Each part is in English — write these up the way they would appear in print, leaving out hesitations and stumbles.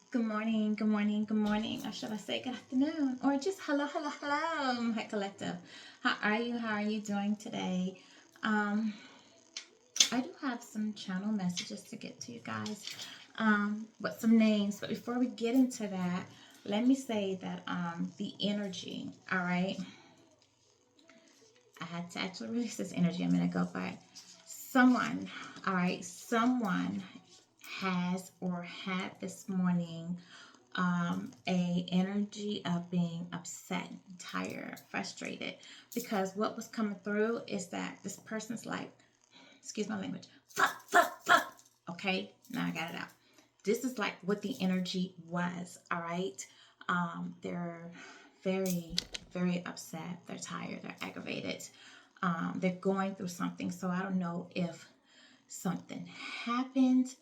Good morning, good morning, good morning, or should I say good afternoon, or just hello, hello, hello, my collective. How are you? How are you doing today? Um, I do have some channel messages to get to you guys, but some names. But before we get into that, let me say that the energy, all right, I had to actually release this energy a minute ago, but someone, all right, someone has or had this morning a energy of being upset, tired, frustrated, because what was coming through is that this person's like, excuse my language, fuck, fuck, fuck. Okay, now I got it out. This is like what the energy was. All right, they're very, very upset. They're tired. They're aggravated. They're going through something. So I don't know if something happened,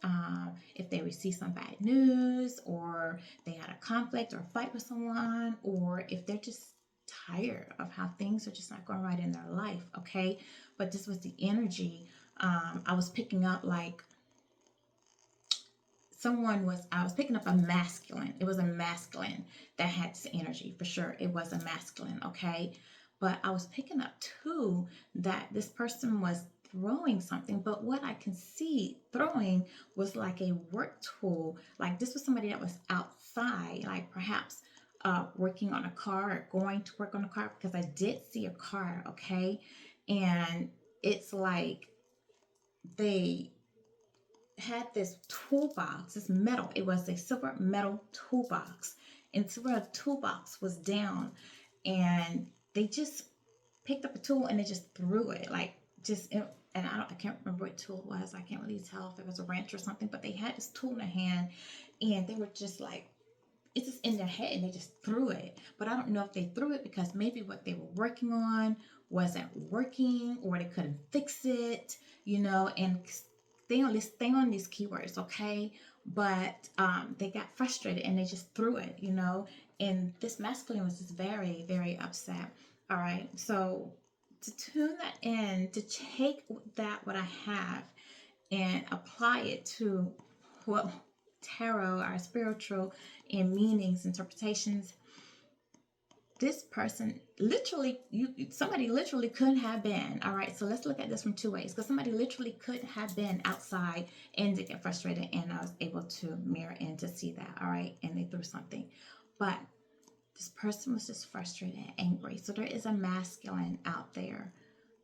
if they received some bad news, or they had a conflict or a fight with someone, or if they're just tired of how things are just not going right in their life. Okay, but this was the energy. I was picking up like I was picking up a masculine. It was a masculine that had this energy for sure. It was a masculine. Okay, but I was picking up too that this person was throwing something, but what I can see throwing was like a work tool. Like this was somebody that was outside, like perhaps working on a car or going to work on a car, because I did see a car. Okay, and it's like they had this toolbox, this metal. It was a silver metal toolbox, and silver toolbox was down, and they just picked up a tool and they just threw it, like just. And I can't remember what tool it was. I can't really tell if it was a wrench or something. But they had this tool in their hand, and they were just like, it's just in their head, and they just threw it. But I don't know if they threw it because maybe what they were working on wasn't working, or they couldn't fix it, and stay on these keywords, okay? But they got frustrated and they just threw it, and this masculine was just very, very upset. All right, so to tune that in, to take what I have and apply it to what tarot, our spiritual and meanings, interpretations. This person literally, somebody literally could have been, all right, so let's look at this from two ways, because somebody literally could have been outside and they get frustrated, and I was able to mirror in to see that, all right, and they threw something. But this person was just frustrated and angry. So there is a masculine out there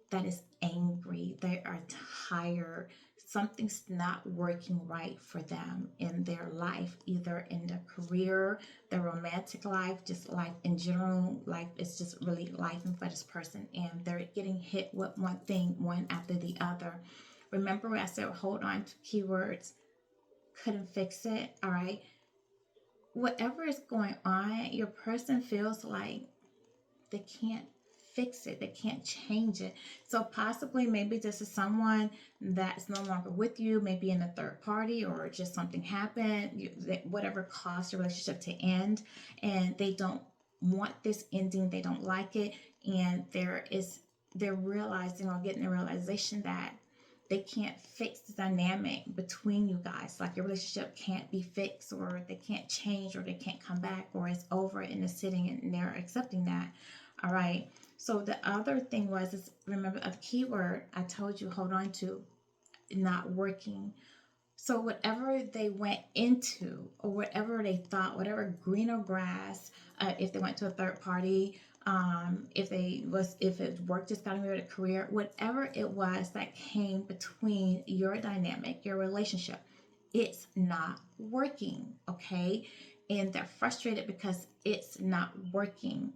that is angry. They are tired. Something's not working right for them in their life, either in their career, their romantic life, just life in general. Life is just really life for this person, and they're getting hit with one thing, one after the other. Remember, I said hold on to keywords. Couldn't fix it. All right. Whatever is going on, your person feels like they can't fix it, they can't change it. So possibly maybe this is someone that's no longer with you, maybe in a third party, or just something happened, whatever caused your relationship to end, and they don't want this ending, they don't like it, and they're realizing or getting the realization that they can't fix the dynamic between you guys. Like your relationship can't be fixed, or they can't change, or they can't come back, or it's over and it's sitting, and they're accepting that. All right. So the other thing is remember a keyword I told you hold on to, not working. So whatever they went into, or whatever they thought, whatever greener grass, if they went to a third party, if it worked, just got married, a career, whatever it was that came between your dynamic, your relationship, it's not working, okay? And they're frustrated because it's not working.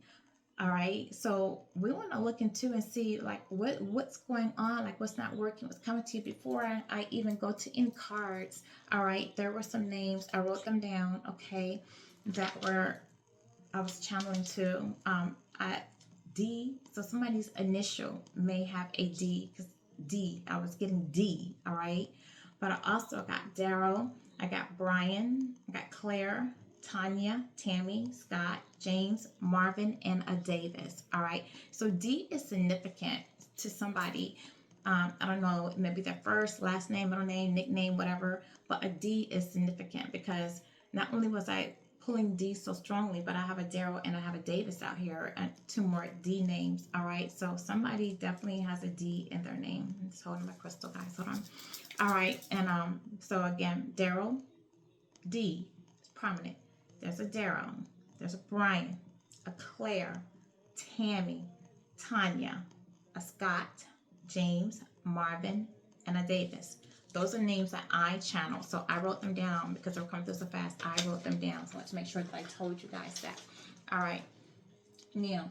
All right, so we want to look into and see like what's going on, like what's not working, what's coming to you. Before I even go to any cards, all right, there were some names, I wrote them down, okay, that were I was channeling to. I D, so somebody's initial may have a D, because I was getting D, all right, but I also got Darrell, I got Bryan, I got Claire, Tonya, Tammy, Scott, James, Marvin, and a Davis. All right. So D is significant to somebody. I don't know, maybe their first, last name, middle name, nickname, whatever. But a D is significant because not only was I pulling D so strongly, but I have a Darrell and I have a Davis out here, and two more D names. All right, so somebody definitely has a D in their name. I'm just holding my crystal, guys. Hold on. All right, and so again, Darrell, D is prominent. There's a Darrell. There's a Bryan, a Claire, Tammy, Tonya, a Scott, James, Marvin, and a Davis. Those are names that I channeled. So I wrote them down because they were coming through so fast. I wrote them down. So let's make sure that I told you guys that. All right. Now,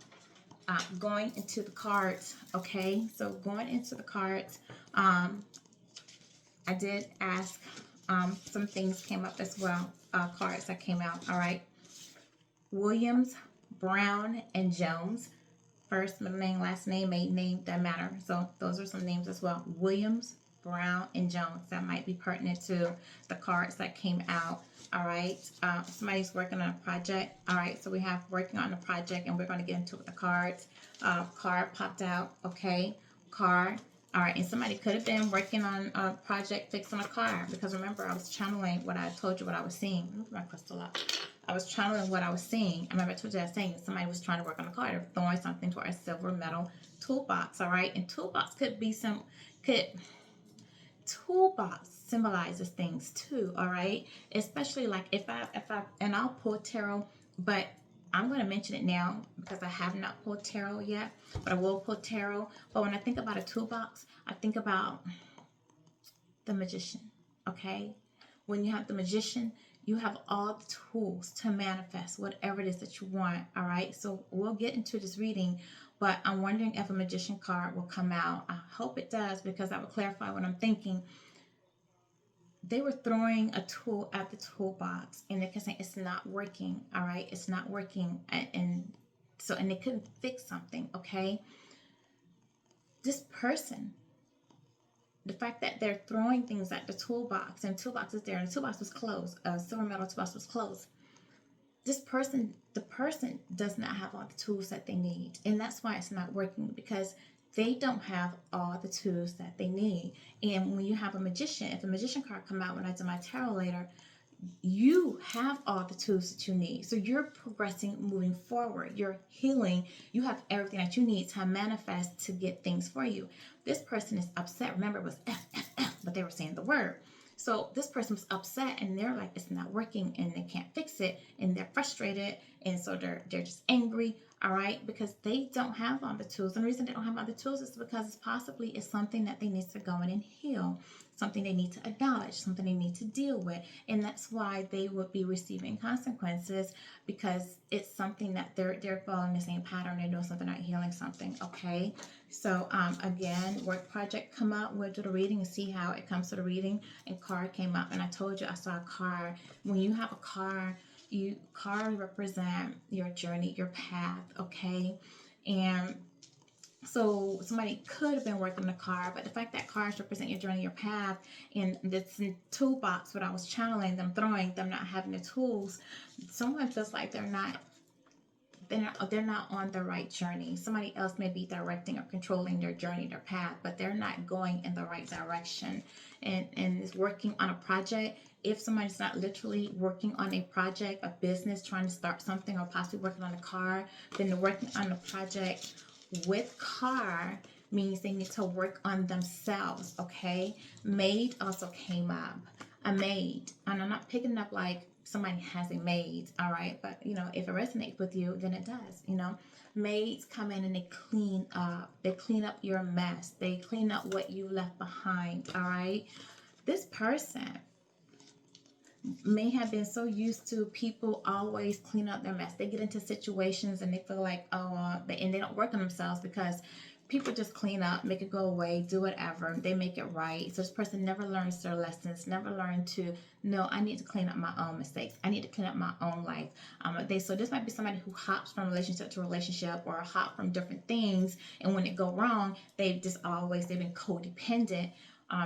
going into the cards. Okay. So going into the cards, I did ask, some things came up as well. Cards that came out. All right. Williams, Brown, and Jones. First, middle name, last name, maiden name, doesn't matter. So those are some names as well. Williams, Brown, and Jones. That might be pertinent to the cards that came out. All right. Somebody's working on a project. All right. So we have working on a project, and we're going to get into the cards. Card popped out. Okay. Card. All right. And somebody could have been working on a project fixing a car, because remember, I was channeling what I told you what I was seeing. Move my crystal up. I was channeling what I was seeing. I remember I told you I was saying somebody was trying to work on a car. They're throwing something to our silver metal toolbox. All right. And toolbox toolbox symbolizes things too. All right. Especially like if I, and I'll pull tarot, but I'm going to mention it now because I have not pulled tarot yet, but I will pull tarot. But when I think about a toolbox, I think about the magician. Okay. When you have the magician, you have all the tools to manifest whatever it is that you want. All right. So we'll get into this reading, but I'm wondering if a magician card will come out. I hope it does, because I will clarify what I'm thinking. They were throwing a tool at the toolbox, and they kept saying it's not working. All right. It's not working. And they couldn't fix something. Okay. This person, the fact that they're throwing things at the toolbox, and toolbox is there, and the toolbox was closed, silver metal toolbox was closed. The person does not have all the tools that they need, and that's why it's not working, because they don't have all the tools that they need. And when you have a magician, if a magician card come out when I do my tarot later, you have all the tools that you need. So you're progressing, moving forward. You're healing. You have everything that you need to manifest, to get things for you. This person is upset. Remember, it was F, F, F, but they were saying the word. So this person was upset, and they're like, it's not working, and they can't fix it, and they're frustrated, and so they're just angry. All right, because they don't have all the tools. And the reason they don't have all the tools is because possibly it's something that they need to go in and heal, something they need to acknowledge, something they need to deal with. And that's why they would be receiving consequences, because it's something that they're following the same pattern. They're doing something, not healing something. Okay. So again, work project come out. We'll do the reading and see how it comes to the reading. And card came up, and I told you I saw a car. When you have a car, car represent your journey, your path. Okay. And so somebody could have been working the car, but the fact that cars represent your journey, your path, and this toolbox, what I was channeling, them throwing, them not having the tools, someone feels like they're not on the right journey. Somebody else may be directing or controlling their journey, their path, but they're not going in the right direction. And is working on a project. If somebody's not literally working on a project, a business, trying to start something, or possibly working on a car, then they're working on a project with car means they need to work on themselves. Okay. Maid also came up. A maid. And I'm not picking up like somebody has a maid. All right. But if it resonates with you, then it does. Maids come in and they clean up. They clean up your mess. They clean up what you left behind. All right. This person may have been so used to people always clean up their mess. They get into situations and they feel like, and they don't work on themselves, because people just clean up, make it go away, do whatever. They make it right. So this person never learns their lessons, never learned to, no, I need to clean up my own mistakes. I need to clean up my own life. So this might be somebody who hops from relationship to relationship, or hop from different things. And when it go wrong, they've been codependent.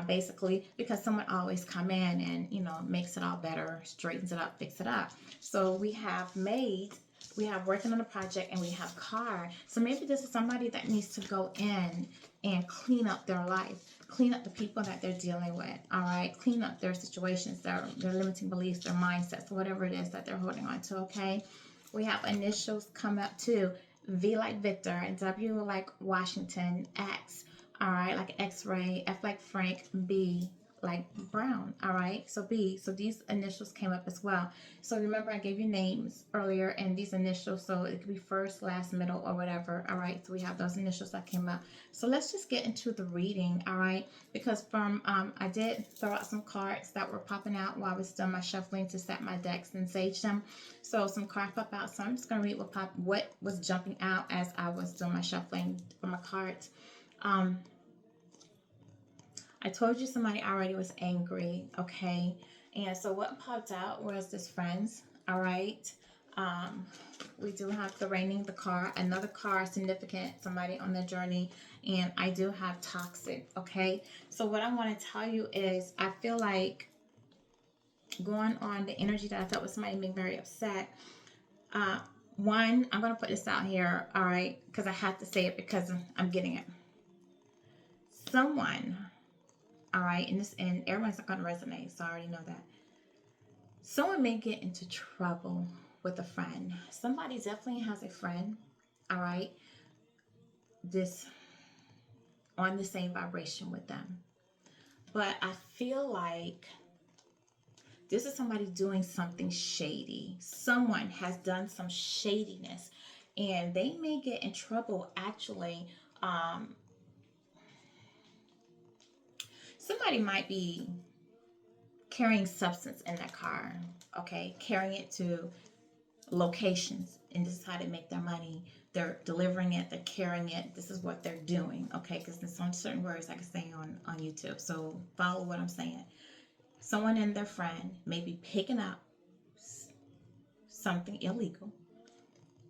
Basically, because someone always come in and makes it all better, straightens it up, fix it up. So we have maids, we have working on a project, and we have car. So maybe this is somebody that needs to go in and clean up their life, clean up the people that they're dealing with. All right, clean up their situations, their limiting beliefs, their mindsets, whatever it is that they're holding on to. Okay, we have initials come up too. V like Victor, W like Washington, X. All right, like X-ray, F like Frank, B like Brown. All right, so B. So these initials came up as well. So remember, I gave you names earlier, and these initials, so it could be first, last, middle, or whatever. All right, so we have those initials that came up. So let's just get into the reading. All right, because from I did throw out some cards that were popping out while I was doing my shuffling to set my decks and sage them. So some cards pop out. So I'm just gonna read what was jumping out as I was doing my shuffling for my cards. I told you somebody already was angry, okay? And so what popped out was this friends, all right? We do have the reigning, the car, another car, significant, somebody on their journey, and I do have toxic, okay? So what I want to tell you is I feel like going on the energy that I felt with somebody being very upset. One, I'm going to put this out here, all right? Because I have to say it because I'm getting it. Someone... all right, and everyone's not going to resonate, so I already know that. Someone may get into trouble with a friend. Somebody definitely has a friend, all right, this on the same vibration with them. But I feel like this is somebody doing something shady. Someone has done some shadiness, and they may get in trouble actually. Somebody might be carrying substance in their car, okay? Carrying it to locations, and this is how they make their money. They're delivering it, they're carrying it. This is what they're doing, okay? Because there's some certain words I can say on YouTube, so follow what I'm saying. Someone and their friend may be picking up something illegal,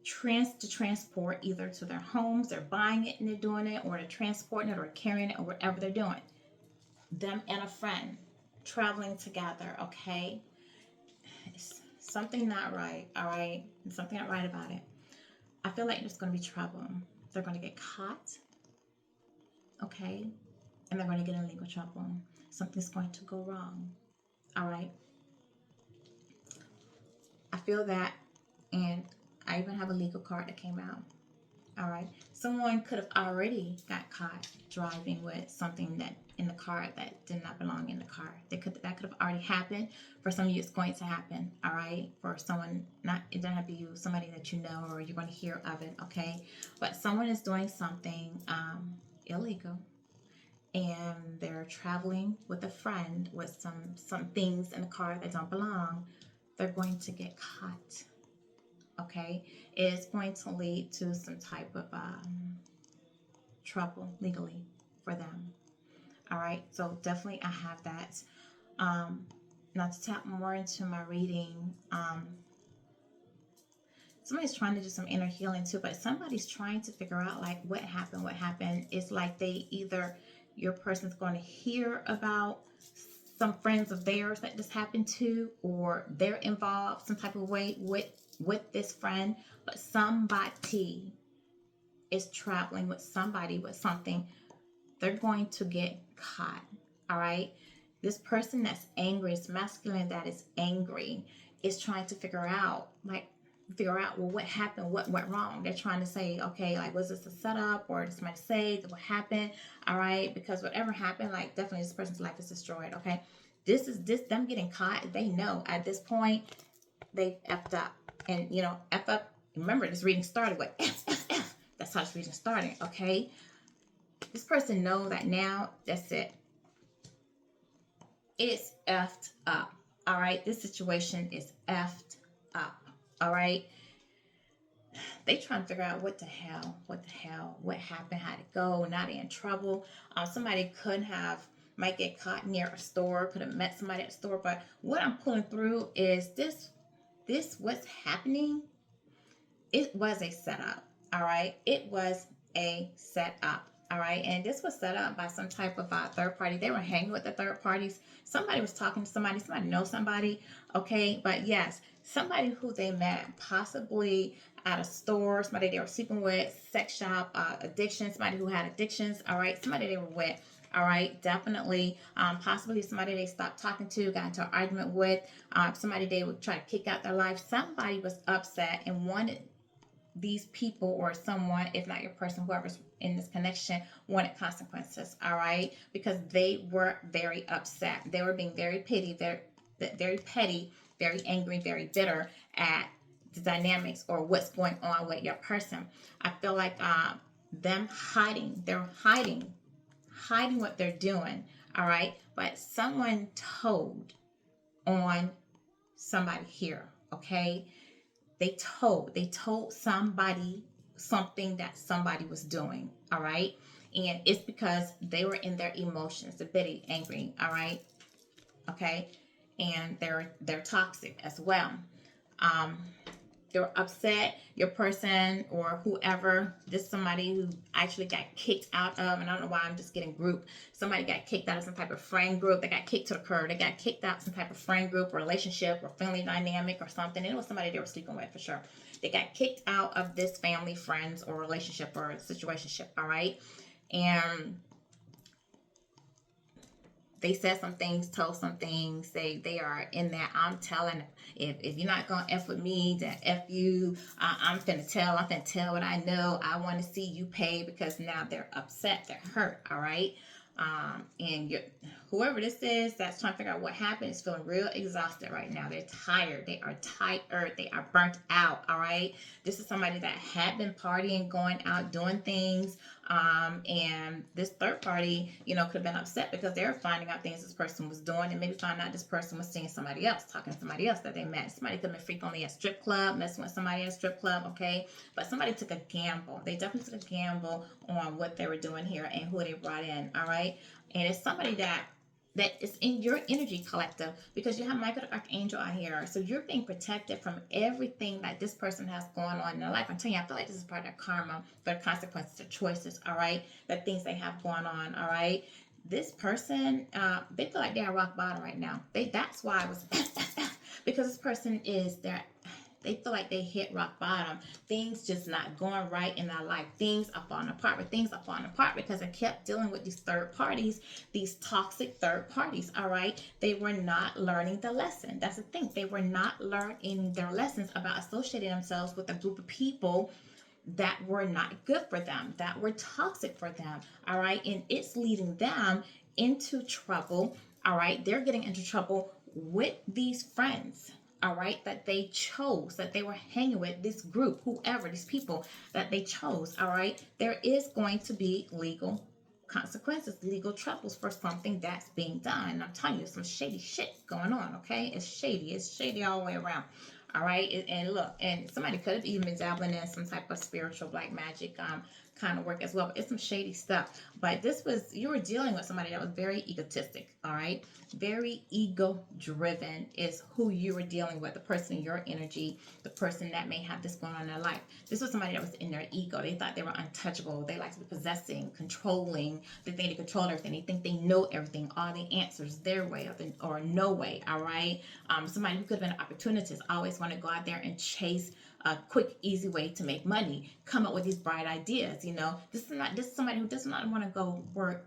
to transport either to their homes, they're buying it and they're doing it, or they're transporting it or carrying it or whatever they're doing. Them and a friend traveling together, okay? It's something not right, all right? There's something not right about it. I feel like there's going to be trouble. They're going to get caught, okay? And they're going to get in legal trouble. Something's going to go wrong, all right? I feel that, and I even have a legal card that came out. All right. Someone could have already got caught driving with something that in the car that did not belong in the car. That could have already happened. For some of you, it's going to happen. All right. For someone, not it doesn't have to be you, somebody that you know or you're going to hear of it. Okay. But someone is doing something illegal, and they're traveling with a friend with some things in the car that don't belong. They're going to get caught. Okay, it's going to lead to some type of trouble legally for them. All right, so definitely I have that. Now to tap more into my reading, somebody's trying to do some inner healing too, but somebody's trying to figure out like what happened. It's like your person's going to hear about some friends of theirs that this happened to, or they're involved some type of way with this friend, but somebody is traveling with somebody with something. They're going to get caught. All right, this person that's angry, is masculine that is angry, is trying to figure out well, what happened, what went wrong. They're trying to say, okay, like, was this a setup, or did somebody say what happened? All right, because whatever happened, like, definitely this person's life is destroyed. Okay, this them getting caught. They know at this point they've effed up, and f up. Remember, this reading started with f f f. That's how this reading started. Okay, this person know that now. That's it. It's effed up. All right, this situation is effed up. All right, they trying to figure out what the hell, what happened, how'd it go. Now they in trouble. Somebody might get caught near a store, could have met somebody at the store. But what I'm pulling through is this what's happening. It was a setup. All right, it was a setup. All right, and this was set up by some type of third party. They were hanging with the third parties. Somebody was talking to somebody. Somebody knows somebody. Okay, but yes, somebody who they met possibly at a store, somebody they were sleeping with, sex shop, addiction, somebody who had addictions. All right, somebody they were with. All right, definitely. Possibly somebody they stopped talking to, got into an argument with, somebody they would try to kick out their life. Somebody was upset and wanted these people or someone, if not your person, whoever's in this connection, wanted consequences. All right, because they were very upset. They were being very very petty, very angry, very bitter at the dynamics or what's going on with your person. I feel like them hiding. They're hiding what they're doing. All right, but someone told on somebody here. Okay, they told somebody something that somebody was doing. All right, and it's because they were in their emotions, they're bitty, angry. All right, okay, and they're toxic as well. um they're upset, your person or whoever, this is somebody who actually got kicked out of, and I don't know why I'm just getting group. Somebody got kicked out of some type of friend group. They got kicked to the curb. They got kicked out of some type of friend group or relationship or family dynamic or something. It was somebody they were sleeping with for sure. They got kicked out of this family, friends, or relationship or situationship. All right, and they said some things, told some things. They are in that I'm telling. If you're not gonna f with me, then f you. I'm finna tell. I'm finna tell what I know. I want to see you pay because now they're upset. They're hurt. All right. And whoever this is that's trying to figure out what happened is feeling real exhausted right now. They're tired. They are tired. They are burnt out. All right. This is somebody that had been partying, going out, doing things. And this third party, could have been upset because they were finding out things this person was doing, and maybe find out this person was seeing somebody else, talking to somebody else that they met. Somebody could have been frequently at strip club, messing with somebody at strip club, okay? But somebody took a gamble. They definitely took a gamble on what they were doing here and who they brought in, all right? And it's somebody that is in your energy collective, because you have Michael the Archangel out here. So you're being protected from everything that this person has going on in their life. I'm telling you, I feel like this is part of their karma, their consequences, their choices, all right? The things they have going on, all right? This person, they feel like they're at rock bottom right now. That's why I was because this person is there. They feel like they hit rock bottom. Things just not going right in their life. Things are falling apart. But things are falling apart because I kept dealing with these third parties, these toxic third parties. All right. They were not learning the lesson. That's the thing. They were not learning their lessons about associating themselves with a group of people that were not good for them, that were toxic for them. All right. And it's leading them into trouble. All right. They're getting into trouble with these friends, all right, that they chose, that they were hanging with, this group, whoever, these people that they chose, all right, there is going to be legal consequences, legal troubles for something that's being done. And I'm telling you, some shady shit going on, okay? It's shady all the way around. All right, and look, and somebody could have even been dabbling in some type of spiritual black magic kind of work as well. But it's some shady stuff. But you were dealing with somebody that was very egotistic. All right, very ego driven is who you were dealing with. The person in your energy, the person that may have this going on in their life. This was somebody that was in their ego. They thought they were untouchable. They like to be possessing, controlling. They think they control everything. They think they know everything, all the answers their way or no way. All right, somebody who could have been an opportunist, always want to go out there and chase a quick, easy way to make money, come up with these bright ideas. This is somebody who does not want to go work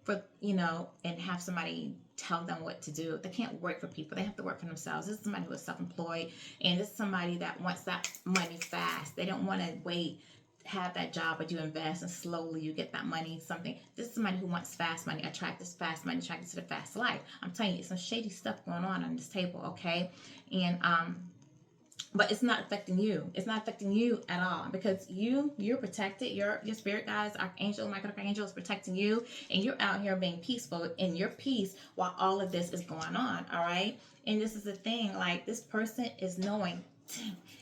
for, and have somebody tell them what to do. They can't work for people. They have to work for themselves. This is somebody who is self-employed, and this is somebody that wants that money fast. They don't want to wait, have that job, but you invest and slowly you get that money, something. This is somebody who wants fast money, attract this fast money, attract to the fast life. I'm telling you, it's some shady stuff going on this table, okay? And but it's not affecting you. It's not affecting you at all, because you're protected. Your spirit guides, Archangel, Michael Archangel is protecting you, and you're out here being peaceful in your peace while all of this is going on. All right, and this is the thing. Like, this person is knowing,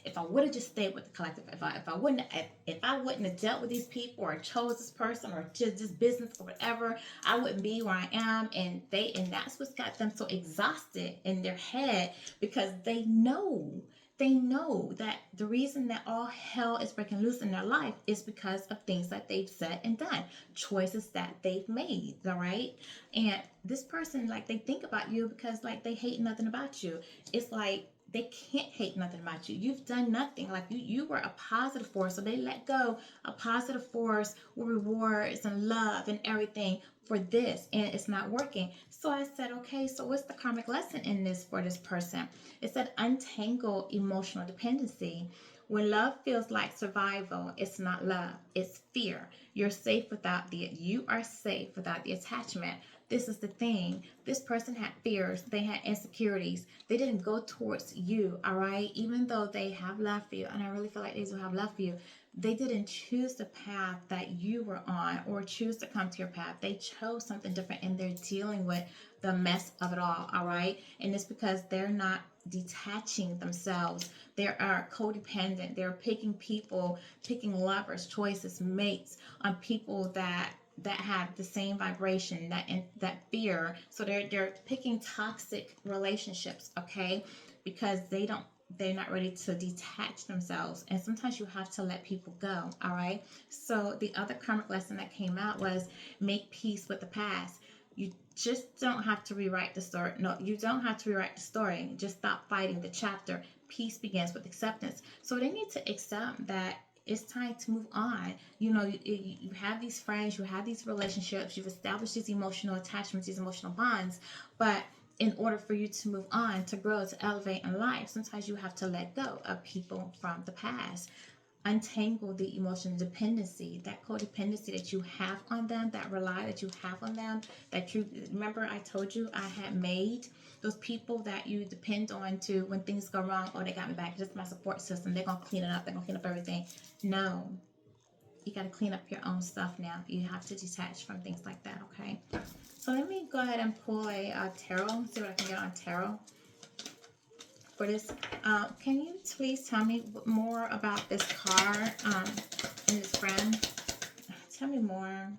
if I would have just stayed with the collective, if I wouldn't have dealt with these people or chose this person or just this business or whatever, I wouldn't be where I am. And that's what's got them so exhausted in their head, because they know that the reason that all hell is breaking loose in their life is because of things that they've said and done, choices that they've made, all right? And this person, like, they think about you because, like, they hate nothing about you. It's like they can't hate nothing about you. You've done nothing. Like you were a positive force. So they let go a positive force with rewards and love and everything for this, and it's not working. So I said, okay, so what's the karmic lesson in this for this person? It said untangle emotional dependency. When love feels like survival, it's not love, it's fear. You are safe without the attachment. This is the thing. This person had fears, they had insecurities. They didn't go towards you, all right? Even though they have love for you, and I really feel like they do have love for you, they didn't choose the path that you were on or choose to come to your path. They chose something different, and they're dealing with the mess of it all right? And it's because they're not detaching themselves. They are codependent. They're picking people, picking lovers, choices, mates on people that have the same vibration, that fear. So they're picking toxic relationships, okay? Because they're not ready to detach themselves. And sometimes you have to let people go, all right? So the other karmic lesson that came out was make peace with the past. You just don't have to rewrite the story. No, you don't have to rewrite the story. Just stop fighting the chapter. Peace begins with acceptance. So they need to accept that it's time to move on. You have these friends, you have these relationships, you've established these emotional attachments, these emotional bonds, but in order for you to move on, to grow, to elevate in life, sometimes you have to let go of people from the past. Untangle the emotional dependency, that codependency that you have on them, that rely that you have on them, that you remember I told you I had made those people that you depend on to when things go wrong. Oh, they got me back. This is my support system. They're gonna clean it up. They're gonna clean up everything. No, you got to clean up your own stuff now. You have to detach from things like that. Okay. So let me go ahead and pull a tarot. See what I can get on tarot for this. Can you please tell me more about this card and this friend? Tell me more.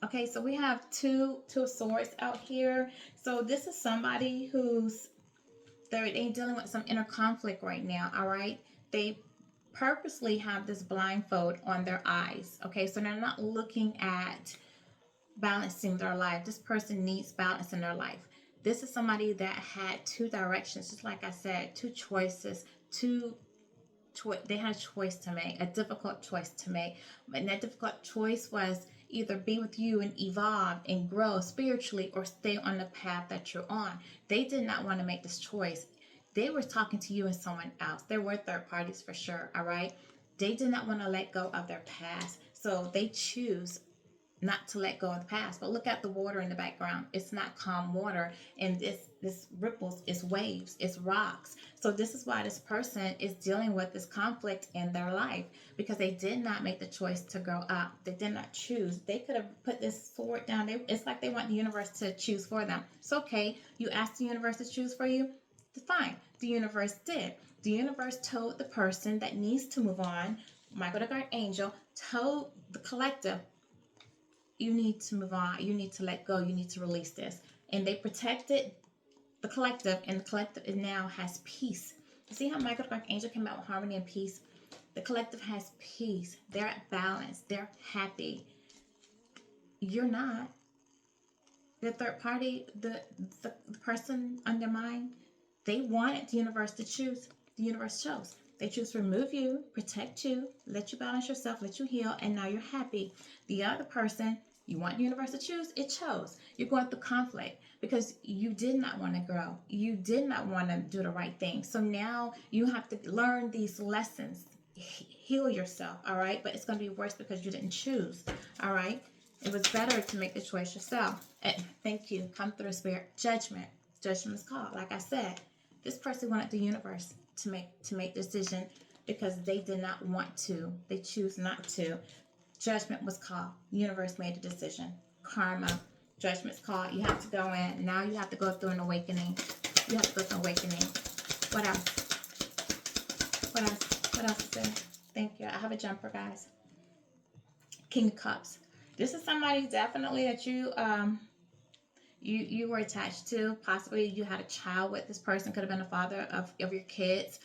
Okay, so we have two of swords out here. So this is somebody who's they're dealing with some inner conflict right now. All right, they purposely have this blindfold on their eyes. Okay, so they're not looking at balancing their life. This person needs balance in their life. This is somebody that had two directions, just like I said, two choices, they had a choice to make, a difficult choice to make. And that difficult choice was either be with you and evolve and grow spiritually or stay on the path that you're on. They did not want to make this choice. They were talking to you and someone else. There were third parties for sure, all right? They did not want to let go of their past. So they choose not to let go of the past. But look at the water in the background. It's not calm water, and this ripples, it's waves, it's rocks. So this is why this person is dealing with this conflict in their life, because they did not make the choice to grow up. They did not choose. They could have put this sword down. It's like they want the universe to choose for them. It's okay. You asked the universe to choose for you. Fine. The universe did. The universe told the person that needs to move on, Michael the Archangel told the collective, you need to move on, you need to let go, you need to release this. And they protected the collective, and the collective now has peace. You see how Michael the Archangel came out with harmony and peace? The collective has peace. They're at balance. They're happy. You're not. The third party, the person on their mind, they wanted the universe to choose. The universe chose. They choose to remove you, protect you, let you balance yourself, let you heal, and now you're happy. The other person, you want the universe to choose, it chose. You're going through conflict because you did not want to grow. You did not want to do the right thing. So now you have to learn these lessons. Heal yourself, all right? But it's going to be worse because you didn't choose, all right? It was better to make the choice yourself. Thank you. Come through, Spirit. Judgment. Judgment is called. Like I said, this person wanted the universe to make the decision because they did not want to. They choose not to. Judgment was called. Universe made a decision. Karma. Judgment's called. You have to go in. Now you have to go through an awakening. You have to go through an awakening. What else? What else? What else is there? Thank you. I have a jumper, guys. King of Cups. This is somebody definitely that you were attached to. Possibly you had a child with this person. Could have been a father of your kids.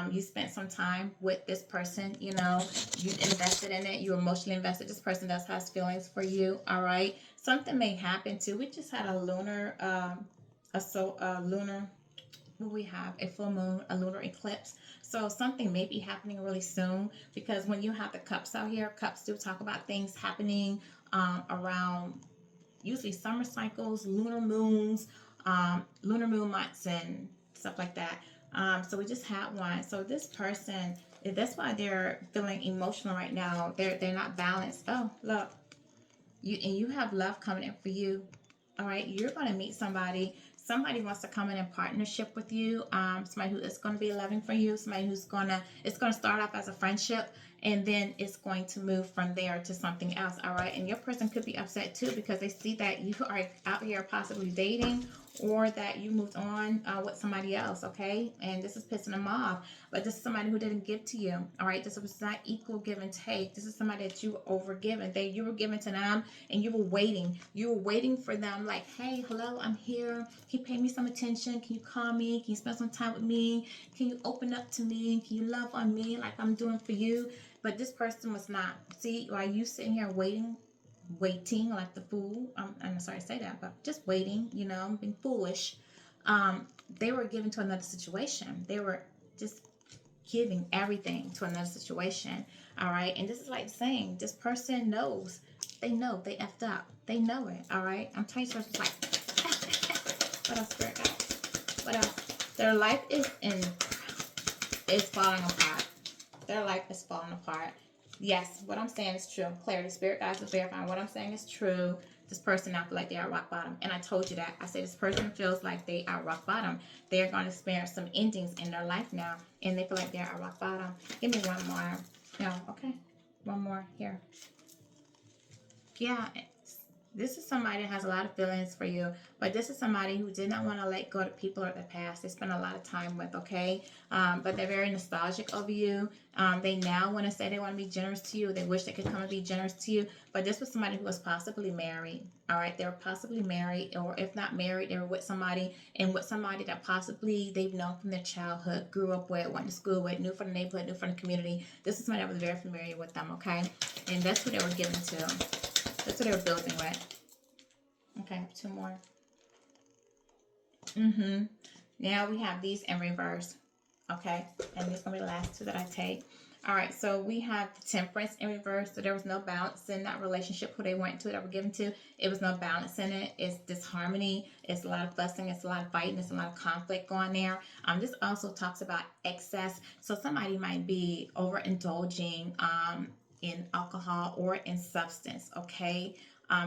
You spent some time with this person. You invested in it. You emotionally invested. This person does have feelings for you. All right. Something may happen too. We just had a lunar what we have, a full moon, a lunar eclipse. So something may be happening really soon, because when you have the cups out here, cups do talk about things happening around usually summer cycles, lunar moon months, and stuff like that. So we just had one. So this person, that's why they're feeling emotional right now. They're not balanced. Oh, look, you have love coming in for you. All right, you're going to meet somebody. Somebody wants to come in partnership with you. Somebody who is going to be loving for you. Somebody who's it's going to start off as a friendship, and then it's going to move from there to something else. All right, and your person could be upset too, because they see that you are out here possibly dating, or that you moved on with somebody else. Okay, and this is pissing them off. But this is somebody who didn't give to you. All right, this was not equal give and take. This is somebody that you were overgiven. You were given to them, and you were waiting. You were waiting for them, like, hey, hello, I'm here. Can you pay me some attention? Can you call me? Can you spend some time with me? Can you open up to me? Can you love on me like I'm doing for you? But this person was not. See, while you sitting here waiting like the fool. I'm sorry to say that, but just waiting, being foolish. They were given to another situation. They were just giving everything to another situation. All right. And this is like saying this person knows. They know they effed up. They know it. All right. I'm telling you, it's like, what else, Spirit guys? What else? Their life is falling apart. Their life is falling apart. Yes, what I'm saying is true. Clarity, Spirit guys is verifying. What I'm saying is true. This person now feel like they are rock bottom. And I told you that. I said this person feels like they are rock bottom. They're going to experience some endings in their life now. And they feel like they are rock bottom. Give me one more. No, okay. One more here. Yeah, this is somebody that has a lot of feelings for you, but this is somebody who did not want to let go of people of the past. They spent a lot of time with, okay? But they're very nostalgic of you. They now want to say they want to be generous to you. They wish they could come and be generous to you, but this was somebody who was possibly married, all right? They were possibly married, or if not married, they were with somebody, and with somebody that possibly they've known from their childhood, grew up with, went to school with, knew from the neighborhood, knew from the community. This is somebody that was very familiar with them, okay? And that's who they were given to. That's what they were building with. Okay, two more. Now we have these in reverse. Okay, and these are going to be the last two that I take. All right, so we have Temperance in reverse. So there was no balance in that relationship who they went to, that were given to. It was no balance in it. It's disharmony. It's a lot of fussing. It's a lot of fighting. It's a lot of conflict going there. This also talks about excess. So somebody might be overindulging in alcohol or in substance, okay,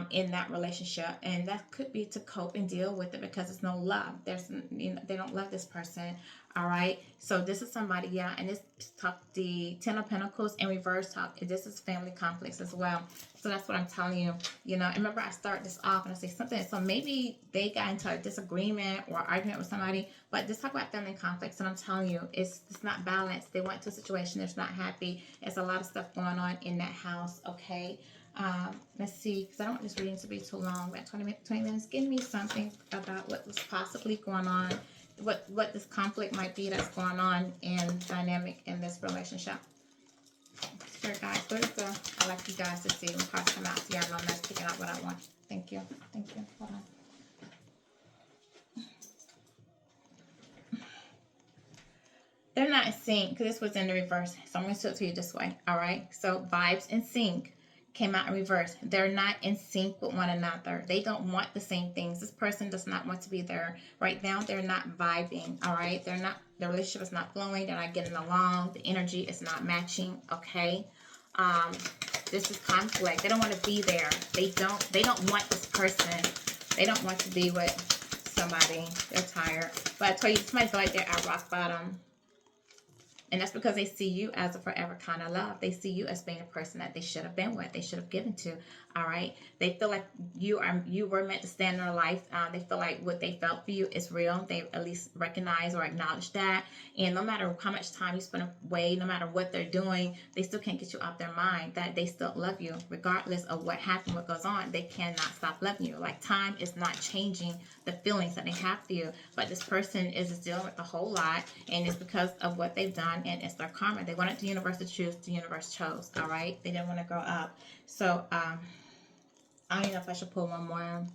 in that relationship, and that could be to cope and deal with it, because it's no love. They don't love this person. All right, so this is somebody, yeah, and this talk the Ten of Pentacles in reverse talk. This is family conflicts as well. So that's what I'm telling you. And remember, I start this off and I say something. So maybe they got into a disagreement or argument with somebody, but this talk about family conflicts, and I'm telling you, it's not balanced. They went to a situation that's not happy. It's a lot of stuff going on in that house. Okay. Let's see, because I don't want this reading to be too long. About 20 minutes. Give me something about what was possibly going on, what this conflict might be that's going on in dynamic in this relationship. Spirit guys, what is I like you guys to see when cards come out, so y'all know I'm not picking out what I want. Thank you. Thank you. Hold on. They're not in sync, because this was in the reverse. So I'm going to show it to you this way. All right. So vibes in sync came out in reverse. They're not in sync with one another. They don't want the same things. This person does not want to be there right now. They're not vibing. All right. The relationship is not flowing. They're not getting along. The energy is not matching. Okay. This is conflict. They don't want to be there. They don't want this person. They don't want to be with somebody. They're tired. But I tell you, somebody feel like they're at rock bottom. And that's because they see you as a forever kind of love. They see you as being a person that they should have been with. They should have given to. All right. They feel like you were meant to stand in their life. They feel like what they felt for you is real. They at least recognize or acknowledge that. And no matter how much time you spend away, no matter what they're doing, they still can't get you off their mind that they still love you, regardless of what happened, what goes on. They cannot stop loving you. Like, time is not changing the feelings that they have for you. But this person is dealing with a whole lot, and it's because of what they've done, and it's their karma. They wanted the universe to choose. The universe chose. All right. They didn't want to grow up. So I don't know if I should pull one more.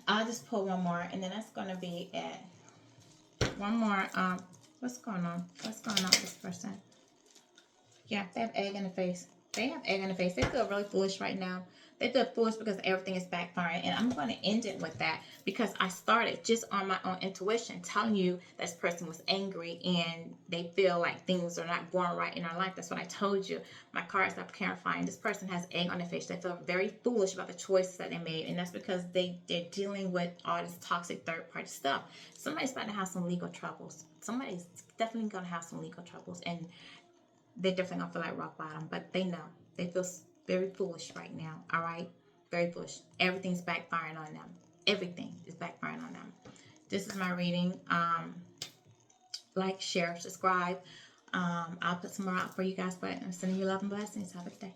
I'll just pull one more, and then that's going to be it. one more. What's going on? What's going on with this person? Yeah, they have egg in the face. They have egg in the face. They feel really foolish right now. They feel foolish because everything is backfiring. And I'm going to end it with that because I started just on my own intuition telling you this person was angry and they feel like things are not going right in our life. That's what I told you. My cards are clarifying. This person has egg on their face. They feel very foolish about the choices that they made. And that's because they're dealing with all this toxic third party stuff. Somebody's about to have some legal troubles. Somebody's definitely going to have some legal troubles. And they're definitely gonna feel like rock bottom, but they know. They feel very foolish right now, all right? Very foolish. Everything's backfiring on them. Everything is backfiring on them. This is my reading. Like, share, subscribe. I'll put some more out for you guys, but I'm sending you love and blessings. Have a good day.